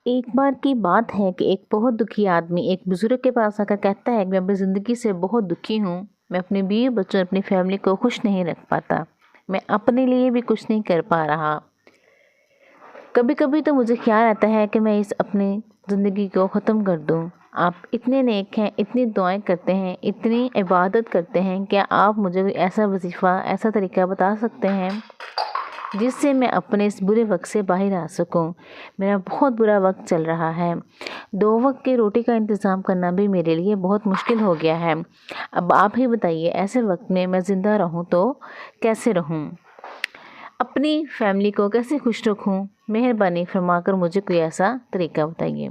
एक बार की बात है कि एक बहुत दुखी आदमी एक बुजुर्ग के पास आकर कहता है कि मैं अपनी ज़िंदगी से बहुत दुखी हूँ। मैं अपने बीवी बच्चों अपनी फैमिली को खुश नहीं रख पाता। मैं अपने लिए भी कुछ नहीं कर पा रहा। कभी कभी तो मुझे ख्याल आता है कि मैं इस अपनी ज़िंदगी को ख़त्म कर दूँ। आप इतने नेक हैं, इतनी दुआएं करते हैं, इतनी इबादत करते हैं, क्या आप मुझे कोई ऐसा वजीफ़ा, ऐसा तरीका बता सकते हैं जिससे मैं अपने इस बुरे वक्त से बाहर आ सकूं। मेरा बहुत बुरा वक्त चल रहा है। 2 वक्त की रोटी का इंतज़ाम करना भी मेरे लिए बहुत मुश्किल हो गया है। अब आप ही बताइए, ऐसे वक्त में मैं ज़िंदा रहूं तो कैसे रहूं? अपनी फैमिली को कैसे खुश रखूं? मेहरबानी फरमाकर मुझे कोई ऐसा तरीका बताइए।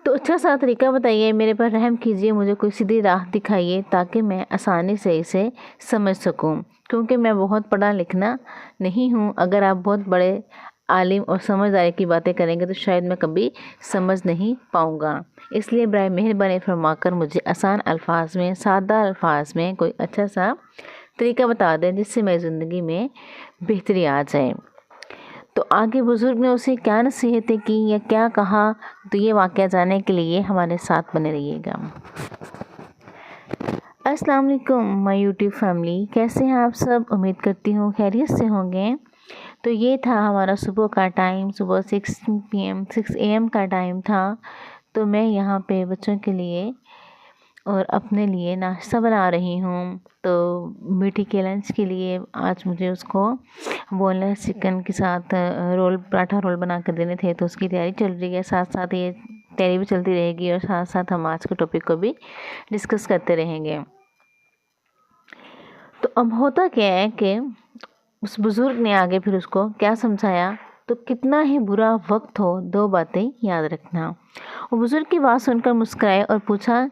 तो अच्छा सा तरीका बताइए, मेरे पर रहम कीजिए, मुझे कोई सीधी राह दिखाइए ताकि मैं आसानी से इसे समझ सकूं। क्योंकि मैं बहुत पढ़ा लिखना नहीं हूं। अगर आप बहुत बड़े आलिम और समझदारी की बातें करेंगे तो शायद मैं कभी समझ नहीं पाऊंगा। इसलिए बराए मेहरबानी फरमाकर मुझे आसान अल्फाज में, सादा अल्फाज में कोई अच्छा सा तरीका बता दें जिससे मेरी ज़िंदगी में बेहतरी आ जाए। तो आगे बुज़ुर्ग ने उसे क्या नसीहतें की या क्या कहा, तो ये वाक़या जानने के लिए हमारे साथ बने रहिएगा। अस्सलाम वालेकुम माय यूट्यूब फैमिली, कैसे हैं आप सब? उम्मीद करती हूँ खैरियत से होंगे। तो ये था हमारा सुबह का टाइम, सुबह 6 AM का टाइम था। तो मैं यहाँ पे बच्चों के लिए और अपने लिए नाश्ता बना रही हूँ। तो बेटी के लंच के लिए आज मुझे उसको बोनलेस चिकन के साथ पराठा रोल बना कर देने थे, तो उसकी तैयारी चल रही है। साथ साथ ये तैयारी भी चलती रहेगी और साथ साथ हम आज के टॉपिक को भी डिस्कस करते रहेंगे। तो अब होता क्या है कि उस बुज़ुर्ग ने आगे फिर उसको क्या समझाया, तो कितना ही बुरा वक्त हो, 2 बातें याद रखना। वो बुज़ुर्ग की बात सुनकर मुस्कुराए और पूछा,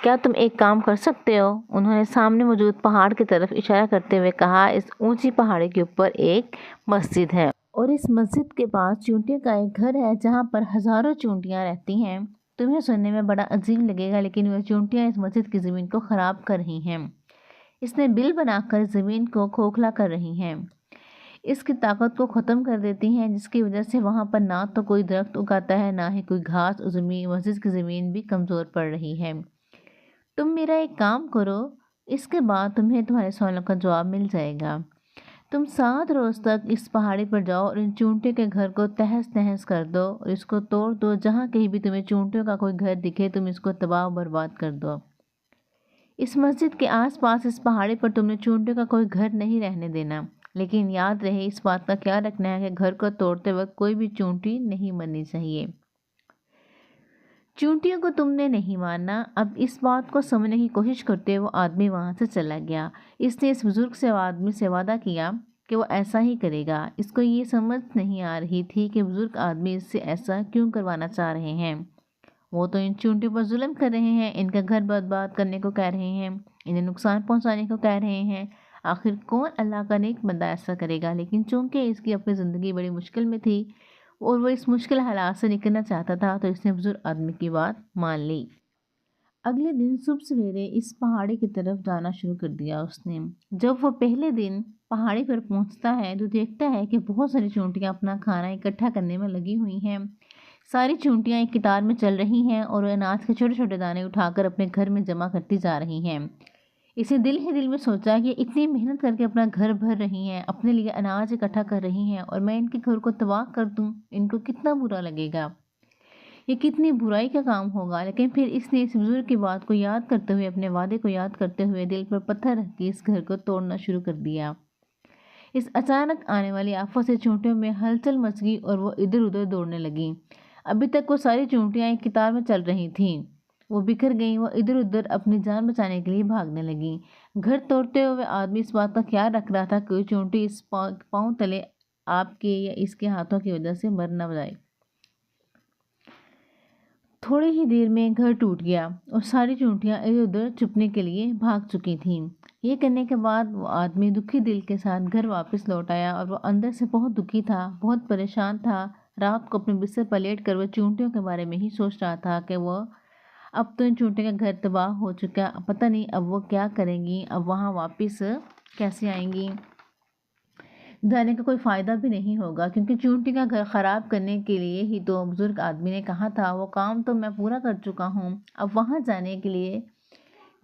क्या तुम एक काम कर सकते हो? उन्होंने सामने मौजूद पहाड़ की तरफ इशारा करते हुए कहा, इस ऊंची पहाड़ी के ऊपर एक मस्जिद है और इस मस्जिद के पास चूंटियों का एक घर है जहाँ पर हज़ारों चूंटियाँ रहती हैं। तुम्हें सुनने में बड़ा अजीब लगेगा, लेकिन वह चूंटियाँ इस मस्जिद की ज़मीन को ख़राब कर रही हैं। इसने बिल बनाकर ज़मीन को खोखला कर रही हैं। इसकी ताकत को ख़त्म कर देती हैं, जिसकी वजह से वहाँ पर ना तो कोई दरख्त उगाता है, ना ही कोई घास। मस्जिद की ज़मीन भी कमज़ोर पड़ रही है। तुम मेरा एक काम करो, इसके बाद तुम्हें तुम्हारे सवालों का जवाब मिल जाएगा। तुम 7 रोज़ तक इस पहाड़ी पर जाओ और इन चूंटियों के घर को तहस नहस कर दो और इसको तोड़ दो। जहाँ कहीं भी तुम्हें चूंटियों का कोई घर दिखे, तुम इसको तबाह बर्बाद कर दो। इस मस्जिद के आसपास इस पहाड़ी पर तुमने चूंटियों का कोई घर नहीं रहने देना, लेकिन याद रहे इस बात का ख्याल रखना है कि घर को तोड़ते वक्त कोई भी चूंटी नहीं मरनी चाहिए। चूंटियों को तुमने नहीं मारना। अब इस बात को समझने की कोशिश करते हुए वो आदमी वहां से चला गया। इसने इस बुजुर्ग से आदमी से वादा किया कि वो ऐसा ही करेगा। इसको ये समझ नहीं आ रही थी कि बुजुर्ग आदमी इससे ऐसा क्यों करवाना चाह रहे हैं। वो तो इन चूंटियों पर जुल्म कर रहे हैं, इनका घर बर्बाद करने को कह रहे हैं, इन्हें नुकसान पहुंचाने को कह रहे हैं। आखिर कौन अल्लाह का नेक बंदा ऐसा करेगा? लेकिन चूंकि इसकी अपनी ज़िंदगी बड़ी मुश्किल में थी और वो इस मुश्किल हालात से निकलना चाहता था, तो इसने बुजुर्ग आदमी की बात मान ली। अगले दिन सुबह सवेरे इस पहाड़ी की तरफ जाना शुरू कर दिया उसने। जब वो पहले दिन पहाड़ी पर पहुंचता है तो देखता है कि बहुत सारी चूंटियां अपना खाना इकट्ठा करने में लगी हुई हैं। सारी चूंटियां एक कतार में चल रही हैं और अनाज के छोटे छोटे दाने उठाकर अपने घर में जमा करती जा रही हैं। इसे दिल ही दिल में सोचा कि इतनी मेहनत करके अपना घर भर रही हैं, अपने लिए अनाज इकट्ठा कर रही हैं और मैं इनके घर को तबाह कर दूं, इनको कितना बुरा लगेगा, ये कितनी बुराई का काम होगा। लेकिन फिर इसने इस बुजुर्ग की बात को याद करते हुए, अपने वादे को याद करते हुए दिल पर पत्थर रख के इस घर को तोड़ना शुरू कर दिया। इस अचानक आने वाली आफत से चूंटियों में हलचल मच गई और वो इधर उधर दौड़ने लगी। अभी तक वो सारी चूंटियां एक कतार में चल रही थीं, वो बिखर गईं। वो इधर उधर अपनी जान बचाने के लिए भागने लगी। घर तोड़ते हुए आदमी इस बात का ख्याल रख रहा था कि कोई चूंटी इस पाँव तले आपके या इसके हाथों की वजह से मर न जाए। थोड़ी ही देर में घर टूट गया और सारी चूंटियां इधर उधर छुपने के लिए भाग चुकी थीं। ये करने के बाद वो आदमी दुखी दिल के साथ घर वापस लौट आया और वो अंदर से बहुत दुखी था, बहुत परेशान था। रात को अपने बिस्तर पर लेट कर वह चूंटियों के बारे में ही सोच रहा था कि वो अब तो इन चूंटियों का घर तबाह हो चुका, पता नहीं अब वो क्या करेंगी, अब वहाँ वापस कैसे आएंगी। जाने का कोई फ़ायदा भी नहीं होगा, क्योंकि चूंटी का घर ख़राब करने के लिए ही तो बुज़ुर्ग आदमी ने कहा था। वो काम तो मैं पूरा कर चुका हूँ, अब वहाँ जाने के लिए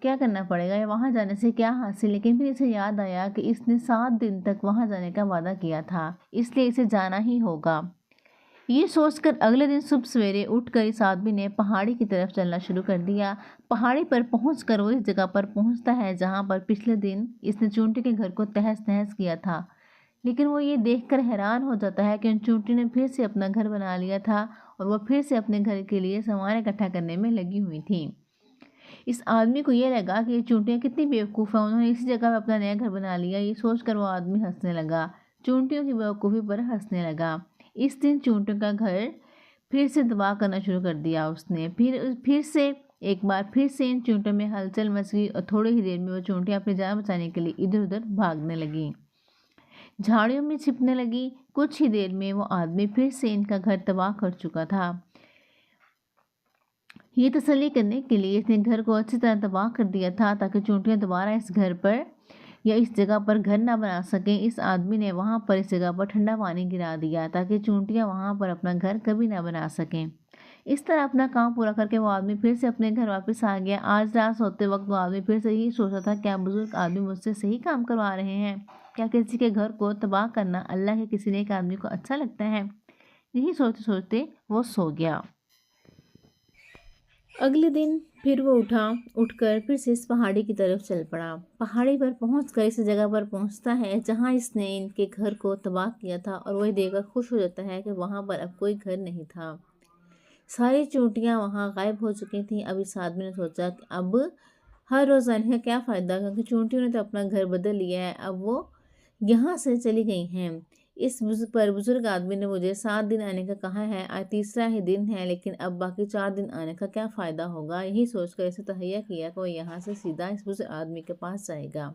क्या करना पड़ेगा या वहाँ जाने से क्या हासिल। लेकिन फिर इसे याद आया कि इसने 7 दिन तक वहाँ जाने का वादा किया था, इसलिए इसे जाना ही होगा। ये सोचकर अगले दिन सुबह सवेरे उठकर इस आदमी ने पहाड़ी की तरफ चलना शुरू कर दिया। पहाड़ी पर पहुंचकर वो इस जगह पर पहुंचता है जहां पर पिछले दिन इसने चूंटी के घर को तहस नहस किया था। लेकिन वो ये देखकर हैरान हो जाता है कि उन चूंटी ने फिर से अपना घर बना लिया था और वह फिर से अपने घर के लिए सामान इकट्ठा करने में लगी हुई थी। इस आदमी को ये लगा कि ये चूंटियाँ कितनी बेवकूफ़ हैं, उन्होंने इसी जगह पर अपना नया घर बना लिया। ये सोचकर वो आदमी हंसने लगा, चूंटियों की बेवकूफ़ी पर हंसने लगा। इस दिन चूंटियों का घर फिर से तबाह करना शुरू कर दिया उसने। फिर से एक बार फिर से इन चूंटियों में हलचल मच गई और थोड़ी ही देर में वो चूंटियाँ अपनी जान बचाने के लिए इधर उधर भागने लगीं, झाड़ियों में छिपने लगी। कुछ ही देर में वो आदमी फिर से इनका घर तबाह कर चुका था। ये तसल्ली करने के लिए इसने घर को अच्छी तरह तबाह कर दिया था ताकि चूंटियाँ दोबारा इस घर पर या इस जगह पर घर ना बना सकें। इस आदमी ने वहाँ पर इस जगह पर ठंडा पानी गिरा दिया ताकि चूंटियाँ वहाँ पर अपना घर कभी ना बना सकें। इस तरह अपना काम पूरा करके वो आदमी फिर से अपने घर वापस आ गया। आज रात सोते वक्त वो आदमी फिर से यही सोचा था, क्या बुजुर्ग आदमी मुझसे सही काम करवा रहे हैं? क्या किसी के घर को तबाह करना अल्लाह के किसी नेक आदमी को अच्छा लगता है? यही सोचते सोचते वो सो गया। अगले दिन फिर वो उठकर फिर से इस पहाड़ी की तरफ चल पड़ा। पहाड़ी पर पहुंचकर इस जगह पर पहुंचता है जहां इसने इनके घर को तबाह किया था और वह देखकर खुश हो जाता है कि वहां पर अब कोई घर नहीं था। सारी चोटियां वहां गायब हो चुकी थीं। अब इस आदमी ने सोचा कि अब हर रोज़ आने का क्या फ़ायदा, क्योंकि चोटियों ने तो अपना घर बदल लिया है, अब वो यहाँ से चली गई हैं। पर बुजुर्ग आदमी ने मुझे 7 दिन आने का कहा है, आज तीसरा ही दिन है, लेकिन अब बाकी 4 दिन आने का क्या फ़ायदा होगा। यही सोचकर इसे तहैया किया कि वो यहाँ से सीधा इस बुजुर्ग आदमी के पास जाएगा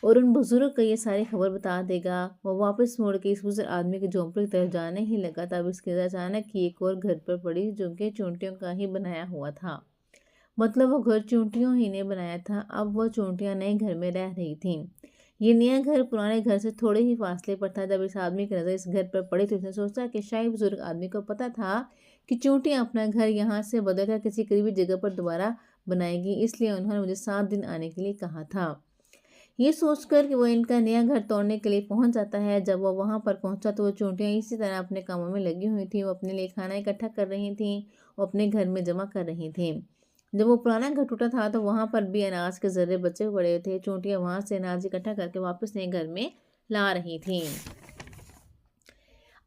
और उन बुजुर्ग को ये सारी खबर बता देगा। वो वापस मुड़ के इस बुजुर्ग आदमी के झोंपड़े की तरफ जाने ही लगा, तब इसके अचानक ही एक और घर पर पड़ी जो कि चूंटियों का ही बनाया हुआ था। मतलब वो घर चूंटियों ही ने बनाया था। अब वो चूंटियां नए घर में रह रही थीं। ये नया घर पुराने घर से थोड़े ही फासले पर था। जब इस आदमी की नज़र इस घर पर पड़ी तो उसने सोचा कि शायद बुजुर्ग आदमी को पता था कि चूंटियां अपना घर यहाँ से बदलकर किसी करीबी जगह पर दोबारा बनाएगी, इसलिए उन्होंने मुझे 7 दिन आने के लिए कहा था। ये सोचकर कि वो इनका नया घर तोड़ने के लिए पहुंच जाता है। जब वो वहां पर पहुंचा तो वो चूंटियां इसी तरह अपने कामों में लगी हुई थी। वो अपने लिए खाना इकट्ठा कर रही थी, वो अपने घर में जमा कर रही थी। जब वो पुराना घर टूटा था तो वहां पर भी अनाज के जर्रे बचे पड़े थे। चूंटियां वहां से अनाज इकट्ठा करके वापस नए घर में ला रही थीं।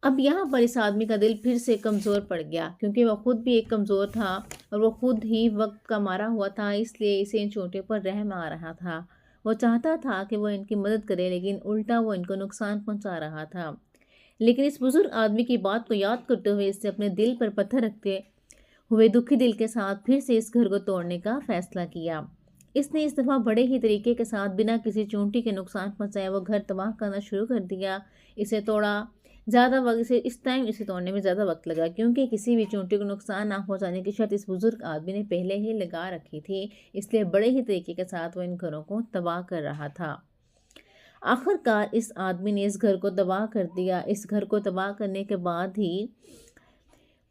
अब यहाँ पर इस आदमी का दिल फिर से कमज़ोर पड़ गया, क्योंकि वह खुद भी एक कमज़ोर था और वो खुद ही वक्त का मारा हुआ था, इसलिए इसे इन चोटियों पर रहम आ रहा था। वो चाहता था कि वो इनकी मदद करे, लेकिन उल्टा वो इनको नुकसान पहुंचा रहा था। लेकिन इस बुजुर्ग आदमी की बात को याद करते हुए इससे अपने दिल पर पत्थर रखते हुए दुखी दिल के साथ फिर से इस घर को तोड़ने का फैसला किया। इसने इस दफ़ा बड़े ही तरीके के साथ बिना किसी चूंटी के नुकसान पहुंचाए वो घर तबाह करना शुरू कर दिया। इसे तोड़ा ज़्यादा वक्त इसे इस टाइम इसे तोड़ने में ज़्यादा वक्त लगा, क्योंकि किसी भी चूंटी को नुकसान ना पहुंचाने की शर्त इस बुजुर्ग आदमी ने पहले ही लगा रखी थी। इसलिए बड़े ही तरीके के साथ वो इन घरों को तबाह कर रहा था। आखिरकार इस आदमी ने इस घर को तबाह कर दिया। इस घर को तबाह करने के बाद ही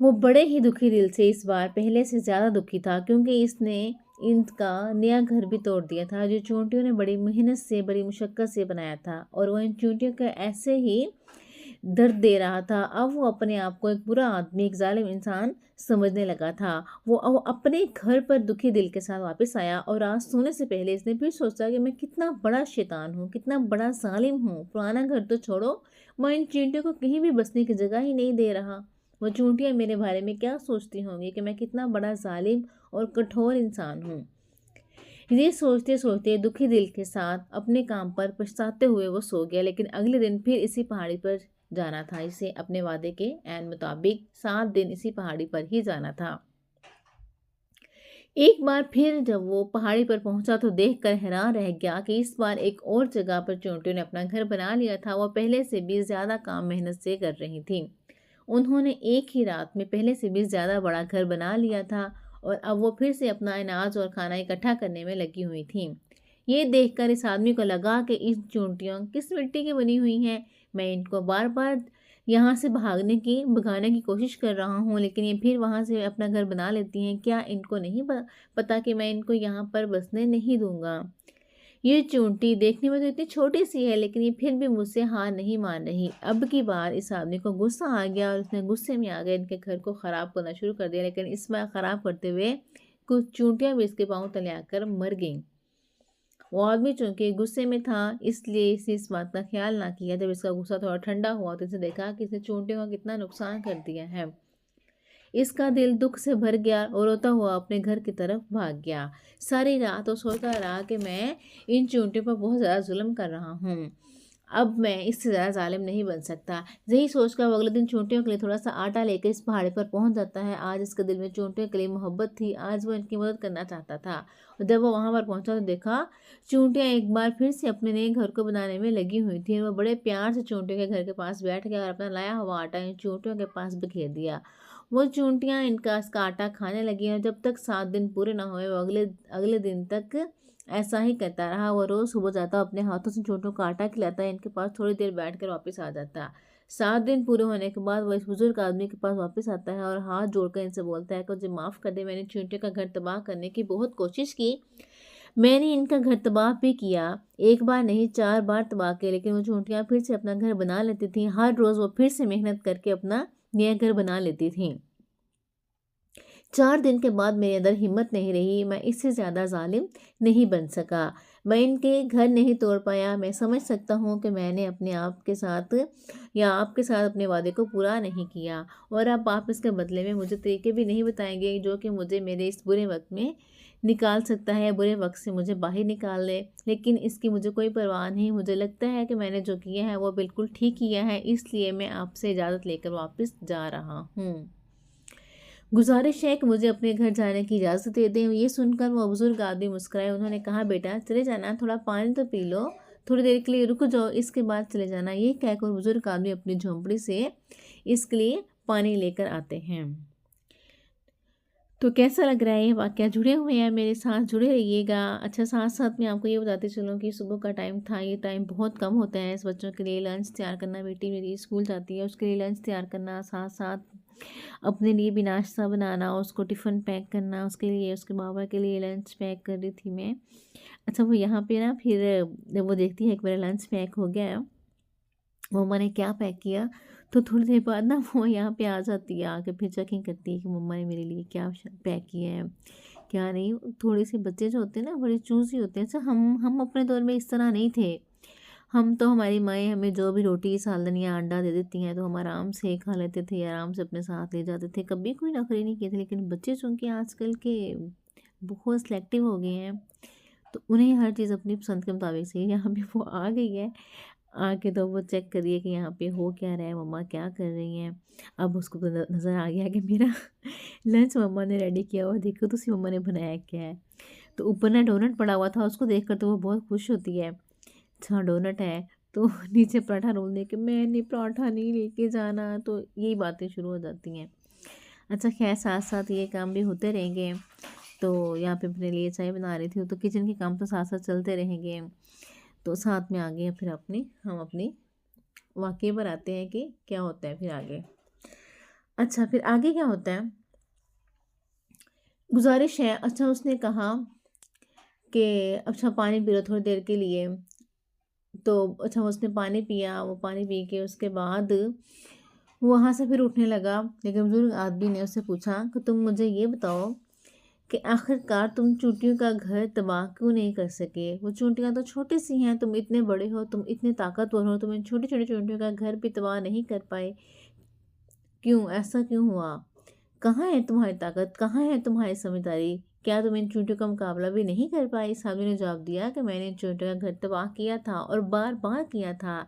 वो बड़े ही दुखी दिल से इस बार पहले से ज़्यादा दुखी था, क्योंकि इसने इनका नया घर भी तोड़ दिया था जो चूंटियों ने बड़ी मेहनत से बड़ी मुशक्क़त से बनाया था, और वह इन चूंटियों का ऐसे ही दर्द दे रहा था। अब वो अपने आप को एक बुरा आदमी, एक जालिम इंसान समझने लगा था। वो अब अपने घर पर दुखी दिल के साथ वापस आया और आज सोने से पहले इसने फिर सोचा कि मैं कितना बड़ा शैतान हूँ, कितना बड़ा जालिम हूँ। पुराना घर तो छोड़ो, मैं इन चूंटियों को कहीं भी बसने की जगह ही नहीं दे रहा। वो चूंटियाँ मेरे बारे में क्या सोचती होंगी कि मैं कितना बड़ा जालिम और कठोर इंसान हूँ। ये सोचते सोचते दुखी दिल के साथ अपने काम पर पछताते हुए वो सो गया। लेकिन अगले दिन फिर इसी पहाड़ी पर जाना था। इसे अपने वादे के ऐन मुताबिक 7 दिन इसी पहाड़ी पर ही जाना था। एक बार फिर जब वो पहाड़ी पर पहुंचा तो देखकर हैरान रह गया कि इस बार एक और जगह पर चूंटियों ने अपना घर बना लिया था। वो पहले से भी ज़्यादा काम मेहनत से कर रही थी। उन्होंने एक ही रात में पहले से भी ज़्यादा बड़ा घर बना लिया था और अब वो फिर से अपना अनाज और खाना इकट्ठा करने में लगी हुई थी। ये देखकर इस आदमी को लगा कि इन चूंटियों किस मिट्टी की बनी हुई हैं। मैं इनको बार बार यहाँ से भगाने की कोशिश कर रहा हूँ, लेकिन ये फिर वहाँ से अपना घर बना लेती हैं। क्या इनको नहीं पता कि मैं इनको यहाँ पर बसने नहीं दूँगा? ये चूंटी देखने में तो इतनी छोटी सी है, लेकिन ये फिर भी मुझसे हार नहीं मान रही। अब की बार इस आदमी को गुस्सा आ गया और उसने गुस्से में आ गए इनके घर को ख़राब करना शुरू कर दिया, लेकिन इस बार ख़राब करते हुए कुछ चूंटियाँ भी इसके पाँव तले आकर मर गईं। वो आदमी चूंकि गुस्से में था, इसलिए इसे इस बात का ख्याल ना किया। जब इसका गुस्सा थोड़ा ठंडा हुआ तो इसे देखा कि इसने चूंटियों का कितना नुकसान कर दिया है। इसका दिल दुख से भर गया और रोता हुआ अपने घर की तरफ भाग गया। सारी रात वो सोचता रहा कि मैं इन चूंटियों पर बहुत ज़्यादा जुल्म कर रहा हूँ। अब मैं इससे ज़्यादा जालिम नहीं बन सकता। यही सोचकर वो अगले दिन चूंटियों के लिए थोड़ा सा आटा लेकर इस पहाड़ी पर पहुंच जाता है। आज इसके दिल में चूंटियों के लिए मोहब्बत थी। आज वो इनकी मदद करना चाहता था। और जब वो वहां पर पहुंचा तो देखा चूंटियां एक बार फिर से अपने नए घर को बनाने में लगी हुई थी। वो बड़े प्यार से चूंटियों के घर के पास बैठ गया और अपना लाया हुआ आटा इन चूंटियों के पास बिखेर दिया। वो चूंटियां इसका आटा खाने लगी और जब तक 7 दिन पूरे ना हुए वो अगले अगले दिन तक ऐसा ही करता रहा। वो रोज़ सुबह जाता, अपने हाथों से चूंटियों को आटा खिलाता, इनके पास थोड़ी देर बैठकर वापस आ जाता। 7 दिन पूरे होने के बाद वो इस बुजुर्ग आदमी के पास वापस आता है और हाथ जोड़कर इनसे बोलता है कि मुझे माफ़ कर दे, मैंने चूंटियों का घर तबाह करने की बहुत कोशिश की। मैंने इनका घर तबाह भी किया, एक बार नहीं 4 बार तबाह किया, लेकिन वो चूंटियाँ फिर से अपना घर बना लेती थीं। हर रोज़ वो फिर से मेहनत करके अपना नया घर बना लेती थीं। 4 दिन के बाद मेरे अंदर हिम्मत नहीं रही, मैं इससे ज़्यादा ज़ालिम नहीं बन सका। मैं इनके घर नहीं तोड़ पाया। मैं समझ सकता हूँ कि मैंने अपने आप के साथ या आपके साथ अपने वादे को पूरा नहीं किया और अब आप इसके बदले में मुझे तरीके भी नहीं बताएंगे जो कि मुझे मेरे इस बुरे वक्त में निकाल सकता है, बुरे वक्त से मुझे बाहर निकाल ले। लेकिन इसकी मुझे कोई परवाह नहीं। मुझे लगता है कि मैंने जो किया है वो बिल्कुल ठीक किया है, इसलिए मैं आपसे इजाज़त लेकर वापस जा रहा हूँ। गुजारिश है कि मुझे अपने घर जाने की इजाज़त दे दें। ये सुनकर वो बुज़ुर्ग आदमी मुस्कुराए। उन्होंने कहा, बेटा चले जाना, थोड़ा पानी तो पी लो, थोड़ी देर के लिए रुक जाओ, इसके बाद चले जाना। ये कहकर बुज़ुर्ग आदमी अपनी झोंपड़ी से इसके लिए पानी लेकर आते हैं। तो कैसा लग रहा है ये वाक़या? जुड़े हुए हैं मेरे साथ, जुड़े रहिएगा। अच्छा, साथ साथ मैं आपको ये बताते चलूँ कि सुबह का टाइम था, ये टाइम बहुत कम होता है इस बच्चों के लिए लंच तैयार करना। बेटी मेरी स्कूल जाती है, उसके लिए लंच तैयार करना, साथ साथ अपने लिए भी नाश्ता बनाना, उसको टिफ़िन पैक करना, उसके लिए उसके बाबा के लिए लंच पैक कर रही थी मैं। अच्छा, वो यहाँ पे ना फिर जब वो देखती है कि मेरा लंच पैक हो गया है, मम्मा ने क्या पैक किया, तो थोड़ी देर बाद ना वो यहाँ पे आ जाती है, आके फिर चेकिंग करती है कि मम्मा ने मेरे लिए क्या पैक किया है, क्या नहीं। थोड़े से बच्चे जो होते हैं ना बड़े चूज़ी होते हैं। अच्छा, हम अपने दौर में इस तरह नहीं थे। हम तो हमारी माएँ हमें जो भी रोटी, सालन या अंडा दे देती हैं तो हम आराम से खा लेते थे, आराम से अपने साथ ले जाते थे, कभी कोई नखरे नहीं किए थे। लेकिन बच्चे चूँकि आजकल के बहुत सिलेक्टिव हो गए हैं, तो उन्हें हर चीज़ अपनी पसंद के मुताबिक चाहिए। यहाँ पे वो आ गई है, आके तो वो चेक करिए कि यहाँ पे हो क्या रहा है, मम्मा क्या कर रही हैं। अब उसको तो नज़र आ गया कि मेरा लंच मम्मा ने रेडी किया हुआ, देखो तो सी मम्मा ने बनाया क्या है। तो ऊपर ना डोनट पड़ा हुआ था, उसको देखकर तो वो बहुत खुश होती है। अच्छा, डोनट है तो नीचे पराठा रोल दे के मैंने पराठा नहीं लेके जाना, तो यही बातें शुरू हो जाती हैं। अच्छा, खैर साथ साथ ये काम भी होते रहेंगे। तो यहाँ पे अपने लिए चाय बना रही थी, तो किचन के काम तो साथ साथ चलते रहेंगे। तो साथ में आ गए फिर हम अपनी वाक़ये पर आते हैं कि क्या होता है फिर आगे। अच्छा, फिर आगे क्या होता है? गुज़ारिश है, अच्छा उसने कहा कि अच्छा पानी पी लो थोड़ी देर के लिए। तो अच्छा उसने पानी पिया, वो पानी पी के उसके बाद वहाँ से फिर उठने लगा। लेकिन बुजुर्ग आदमी ने उससे पूछा कि तुम मुझे ये बताओ कि आखिरकार तुम चूंटियों का घर तबाह क्यों नहीं कर सके? वो चूंटियाँ तो छोटी सी हैं, तुम इतने बड़े हो, तुम इतने ताकतवर हो, तुम इन छोटी छोटी चूंटियों का घर भी तबाह नहीं कर पाए। क्यों, ऐसा क्यों हुआ? कहाँ है तुम्हारी ताकत, कहाँ है तुम्हारी समझदारी? क्या तुम इन चूंटियों का मुकाबला भी नहीं कर पाई? साधु ने जवाब दिया कि मैंने इन चूंटियों का घर तबाह किया था और बार बार किया था।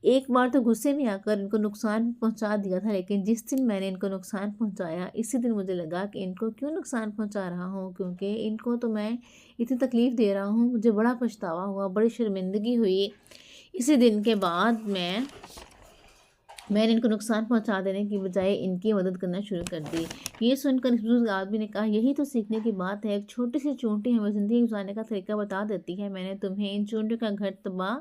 एक बार तो गुस्से में आकर इनको नुकसान पहुंचा दिया था, लेकिन जिस दिन मैंने इनको नुकसान पहुंचाया, इसी दिन मुझे लगा कि इनको क्यों नुकसान पहुंचा रहा हूं, क्योंकि इनको तो मैं इतनी तकलीफ़ दे रहा हूं। मुझे बड़ा पछतावा हुआ, बड़ी शर्मिंदगी हुई। इसी दिन के बाद मैंने इनको नुकसान पहुंचा देने की बजाय इनकी मदद करना शुरू कर दी। ये सुनकर इस बुजुर्ग आदमी ने कहा, यही तो सीखने की बात है। एक छोटी सी चूंटी हमें ज़िंदगी गुजारने का तरीका बता देती है। मैंने तुम्हें इन चूंटियों का घर तबाह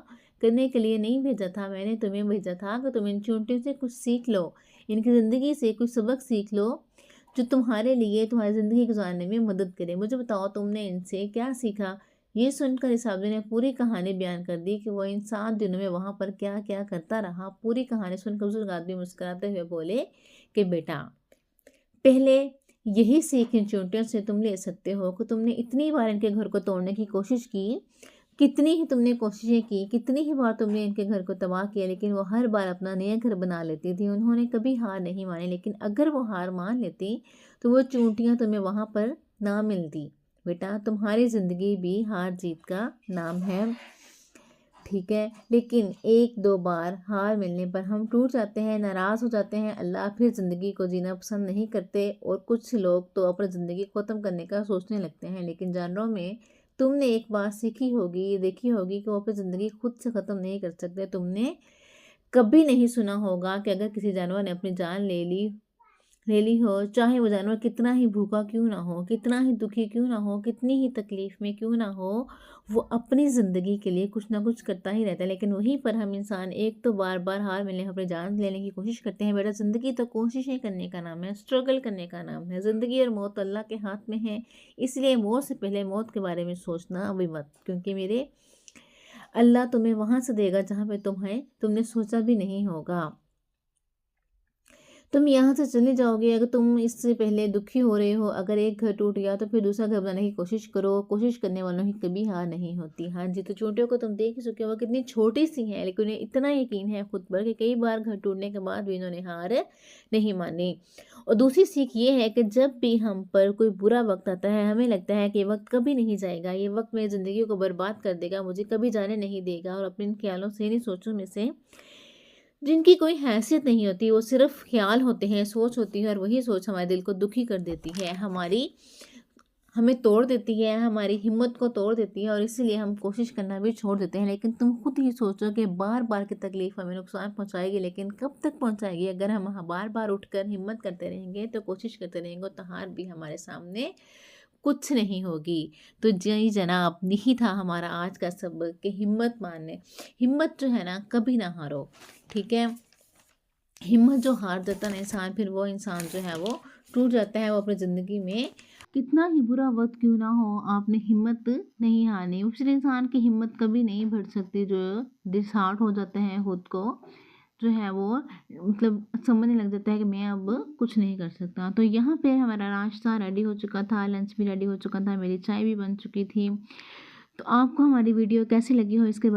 करने के लिए नहीं भेजा था, मैंने तुम्हें भेजा था कि तुम इन चींटियों से कुछ सीख लो, इनकी ज़िंदगी से कुछ सबक सीख लो जो तुम्हारे लिए तुम्हारी ज़िंदगी गुजारने में मदद करे। मुझे बताओ तुमने इनसे क्या सीखा। ये सुनकर इस साधु ने पूरी कहानी बयान कर दी कि वो इन 7 दिनों में वहाँ पर क्या क्या करता रहा। पूरी कहानी सुनकर बुजुर्ग आदमी मुस्कुराते हुए बोले कि बेटा, पहले यही सीख इन चींटियों से तुम ले सकते हो कि तुमने इतनी बार इनके घर को तोड़ने की कोशिश की, कितनी ही तुमने कोशिशें की, कितनी ही बार तुमने इनके घर को तबाह किया, लेकिन वो हर बार अपना नया घर बना लेती थी। उन्होंने कभी हार नहीं मानी, लेकिन अगर वो हार मान लेती तो वो चींटियां तुम्हें वहाँ पर ना मिलती। बेटा, तुम्हारी ज़िंदगी भी हार जीत का नाम है, ठीक है, लेकिन 1-2 बार हार मिलने पर हम टूट जाते हैं, नाराज़ हो जाते हैं, अल्लाह फिर ज़िंदगी को जीना पसंद नहीं करते और कुछ लोग तो अपनी ज़िंदगी ख़त्म करने का सोचने लगते हैं। लेकिन जानवरों में तुमने एक बात सीखी होगी, देखी होगी कि वो अपनी ज़िंदगी खुद से ख़त्म नहीं कर सकते। तुमने कभी नहीं सुना होगा कि अगर किसी जानवर ने अपनी जान ले ली हो, चाहे वो जानवर कितना ही भूखा क्यों ना हो, कितना ही दुखी क्यों ना हो, कितनी ही तकलीफ़ में क्यों ना हो, वो अपनी ज़िंदगी के लिए कुछ ना कुछ करता ही रहता है। लेकिन वहीं पर हम इंसान एक तो बार-बार हार मिलने पर अपनी जान लेने की कोशिश करते हैं। बेटा, ज़िंदगी तो कोशिशें करने का नाम है, स्ट्रगल करने का नाम है। ज़िंदगी और मौत अल्लाह के हाथ में है, इसलिए मौत से पहले मौत के बारे में सोचना अभी मत, क्योंकि मेरे अल्लाह तुम्हें वहाँ से देगा जहाँ पे तुमने सोचा भी नहीं होगा। तुम यहाँ से चले जाओगे अगर तुम इससे पहले दुखी हो रहे हो। अगर एक घर टूट गया तो फिर दूसरा घर बनाने की कोशिश करो। कोशिश करने वालों की कभी हार नहीं होती। हाँ जी, तो चोटियों को तुम देख ही चुके हो कितनी छोटी सी हैं, लेकिन उन्हें इतना यकीन है खुद पर कि कई बार घर टूटने के बाद भी इन्होंने हार नहीं मानी। और दूसरी सीख ये है कि जब भी हम पर कोई बुरा वक्त आता है, हमें लगता है कि ये वक्त कभी नहीं जाएगा, ये वक्त मेरी ज़िंदगी को बर्बाद कर देगा, मुझे कभी जाने नहीं देगा। और अपने इन ख्यालों से, इन सोचों में से जिनकी कोई हैसियत नहीं होती, वो सिर्फ ख्याल होते हैं, सोच होती है, और वही सोच हमारे दिल को दुखी कर देती है, हमें तोड़ देती है, हमारी हिम्मत को तोड़ देती है, और इसीलिए हम कोशिश करना भी छोड़ देते हैं। लेकिन तुम खुद ही सोचो कि बार बार की तकलीफ हमें नुकसान पहुंचाएगी, लेकिन कब तक पहुंचाएगी। अगर हम बार बार उठकर हिम्मत करते रहेंगे, तो कोशिश करते रहेंगे, तो हार भी हमारे सामने कुछ नहीं होगी। तो जी जनाब, यही था हमारा आज का सबक कि हिम्मत मानने, हिम्मत जो है ना, कभी ना हारो, ठीक है। हिम्मत जो हार जाता ना इंसान, फिर वो इंसान जो है वो टूट जाता है। वो अपनी ज़िंदगी में कितना ही बुरा वक्त क्यों ना हो, आपने हिम्मत नहीं हारनी। उस इंसान की हिम्मत कभी नहीं बढ़ सकती जो डिसहार्ट हो जाता है, खुद को जो है वो मतलब समझने लग जाता है कि मैं अब कुछ नहीं कर सकता। तो यहाँ पे हमारा नाश्ता रेडी हो चुका था, लंच भी रेडी हो चुका था, मेरी चाय भी बन चुकी थी। तो आपको हमारी वीडियो कैसी लगी हो इसके बारे